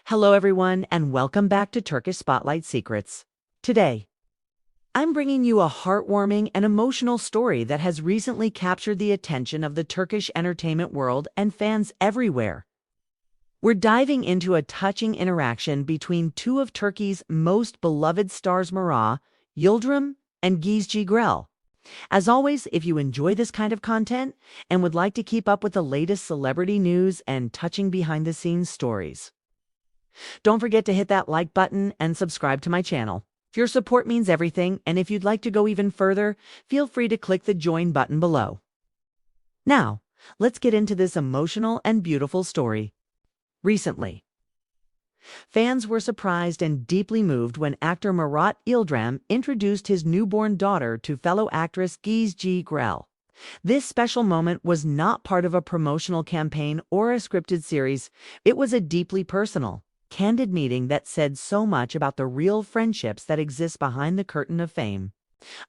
Hello, everyone, and welcome back to Turkish Spotlight Secrets. Today, I'm bringing you a heartwarming and emotional story that has recently captured the attention of the Turkish entertainment world and fans everywhere. We're diving into a touching interaction between two of Turkey's most beloved stars, Murat Yildirim and Özge Grel. As always, if you enjoy this kind of content and would like to keep up with the latest celebrity news and touching behind-the-scenes stories, don't forget to hit that like button and subscribe to my channel. Your support means everything, and if you'd like to go even further, feel free to click the join button below. Now, let's get into this emotional and beautiful story. Recently, fans were surprised and deeply moved when actor Murat Yildirim introduced his newborn daughter to fellow actress Özge Grel. This special moment was not part of a promotional campaign or a scripted series. It was a deeply personal, candid meeting that said so much about the real friendships that exist behind the curtain of fame.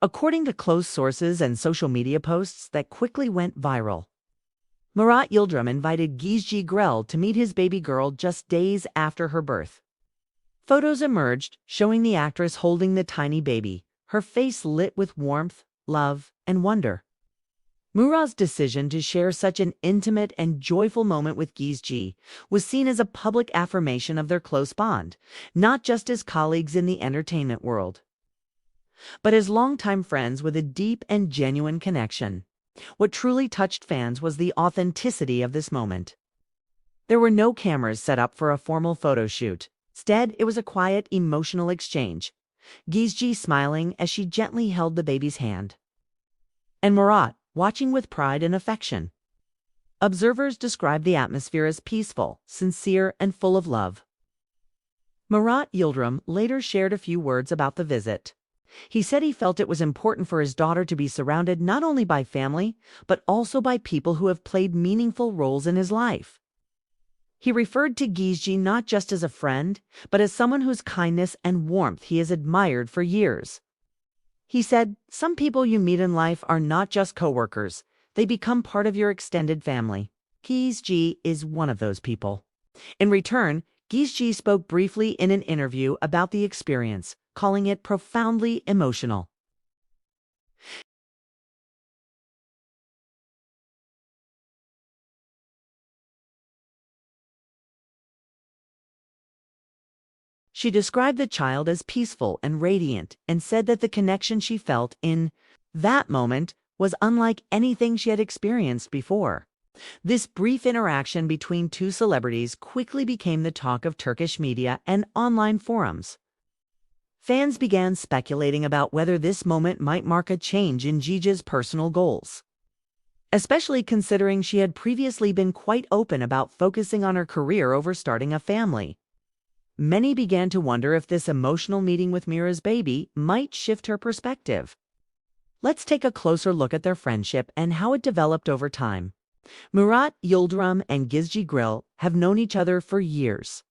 According to close sources and social media posts that quickly went viral, Murat Yildirim invited Özge Grel to meet his baby girl just days after her birth. Photos emerged showing the actress holding the tiny baby, her face lit with warmth, love, and wonder. Murat's decision to share such an intimate and joyful moment with Özge was seen as a public affirmation of their close bond, not just as colleagues in the entertainment world, but as longtime friends with a deep and genuine connection. What truly touched fans was the authenticity of this moment. There were no cameras set up for a formal photo shoot. Instead, it was a quiet, emotional exchange, Özge smiling as she gently held the baby's hand, and Murat watching with pride and affection. Observers described the atmosphere as peaceful, sincere, and full of love. Murat Yildirim later shared a few words about the visit. He said he felt it was important for his daughter to be surrounded not only by family, but also by people who have played meaningful roles in his life. He referred to Özge not just as a friend, but as someone whose kindness and warmth he has admired for years. He said, "Some people you meet in life are not just coworkers. They become part of your extended family. Özge is one of those people." In return, Özge spoke briefly in an interview about the experience, calling it profoundly emotional. She described the child as peaceful and radiant and said that the connection she felt in that moment was unlike anything she had experienced before. This brief interaction between two celebrities quickly became the talk of Turkish media and online forums. Fans began speculating about whether this moment might mark a change in Gigi's personal goals, especially considering she had previously been quite open about focusing on her career over starting a family. Many began to wonder if this emotional meeting with Mira's baby might shift her perspective. Let's take a closer look at their friendship and how it developed over time. Murat Yildirim and Özge Grel have known each other for years,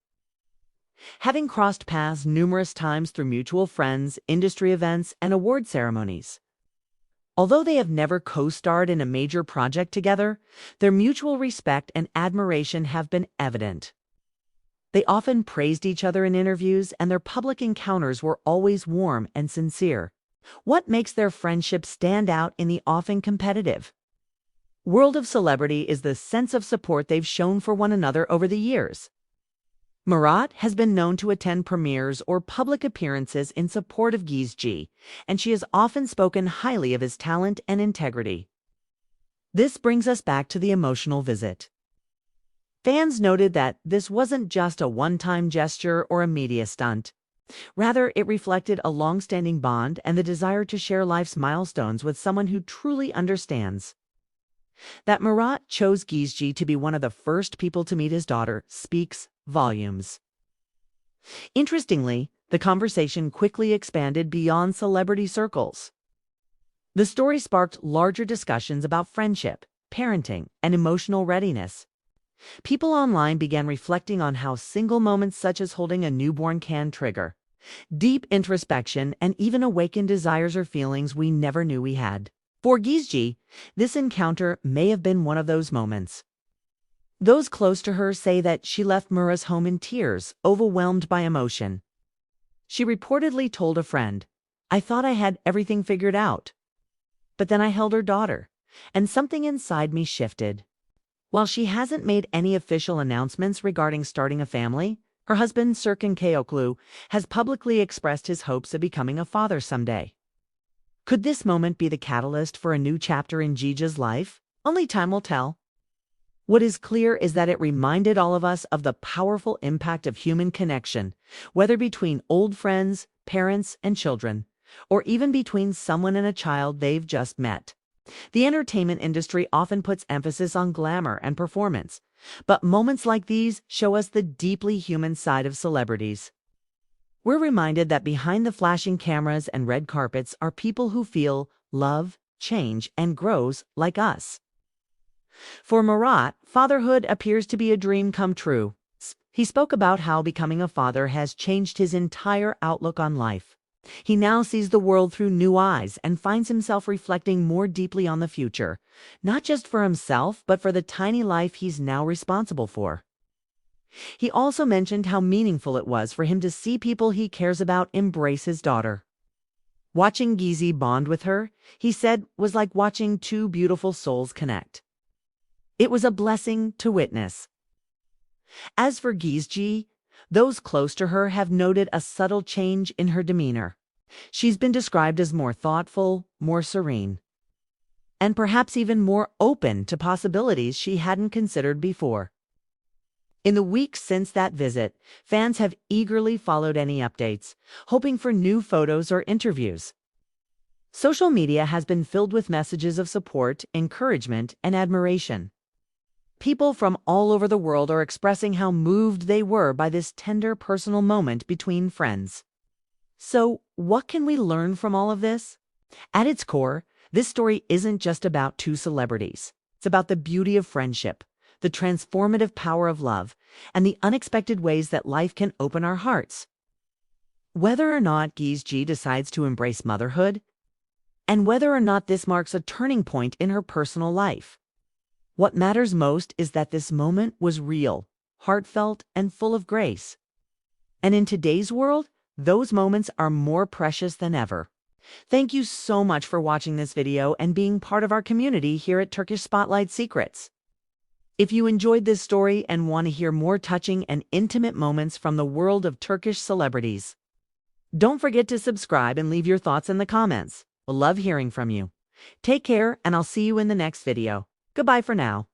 having crossed paths numerous times through mutual friends, industry events, and award ceremonies. Although they have never co-starred in a major project together, their mutual respect and admiration have been evident. They often praised each other in interviews, and their public encounters were always warm and sincere. What makes their friendship stand out in the often competitive world of celebrity is the sense of support they've shown for one another over the years. Murat has been known to attend premieres or public appearances in support of Özge, and she has often spoken highly of his talent and integrity. This brings us back to the emotional visit. Fans noted that this wasn't just a one-time gesture or a media stunt. Rather, it reflected a long-standing bond and the desire to share life's milestones with someone who truly understands. That Murat chose Özge to be one of the first people to meet his daughter speaks volumes. Interestingly, the conversation quickly expanded beyond celebrity circles. The story sparked larger discussions about friendship, parenting, and emotional readiness. People online began reflecting on how single moments such as holding a newborn can trigger deep introspection and even awaken desires or feelings we never knew we had. For Özge, this encounter may have been one of those moments. Those close to her say that she left Murat's home in tears, overwhelmed by emotion. She reportedly told a friend, "I thought I had everything figured out. But then I held her daughter, and something inside me shifted." While she hasn't made any official announcements regarding starting a family, her husband Serkan Kayoklu has publicly expressed his hopes of becoming a father someday. Could this moment be the catalyst for a new chapter in Gigi's life? Only time will tell. What is clear is that it reminded all of us of the powerful impact of human connection, whether between old friends, parents, and children, or even between someone and a child they've just met. The entertainment industry often puts emphasis on glamour and performance, but moments like these show us the deeply human side of celebrities. We're reminded that behind the flashing cameras and red carpets are people who feel, love, change, and grows like us. For Murat, fatherhood appears to be a dream come true. He spoke about how becoming a father has changed his entire outlook on life. He now sees the world through new eyes and finds himself reflecting more deeply on the future, not just for himself, but for the tiny life he's now responsible for. He also mentioned how meaningful it was for him to see people he cares about embrace his daughter. Watching Gizi bond with her, he said, was like watching two beautiful souls connect. It was a blessing to witness. As for Gizi, those close to her have noted a subtle change in her demeanor. She's been described as more thoughtful, more serene, and perhaps even more open to possibilities she hadn't considered before. In the weeks since that visit, fans have eagerly followed any updates, hoping for new photos or interviews. Social media has been filled with messages of support, encouragement, and admiration. People from all over the world are expressing how moved they were by this tender personal moment between friends. So, what can we learn from all of this? At its core, this story isn't just about two celebrities. It's about the beauty of friendship, the transformative power of love, and the unexpected ways that life can open our hearts. Whether or not Gizi decides to embrace motherhood, and whether or not this marks a turning point in her personal life, what matters most is that this moment was real, heartfelt, and full of grace. And in today's world, those moments are more precious than ever. Thank you so much for watching this video and being part of our community here at Turkish Spotlight Secrets. If you enjoyed this story and want to hear more touching and intimate moments from the world of Turkish celebrities, don't forget to subscribe and leave your thoughts in the comments. We'll love hearing from you. Take care, and I'll see you in the next video. Goodbye for now.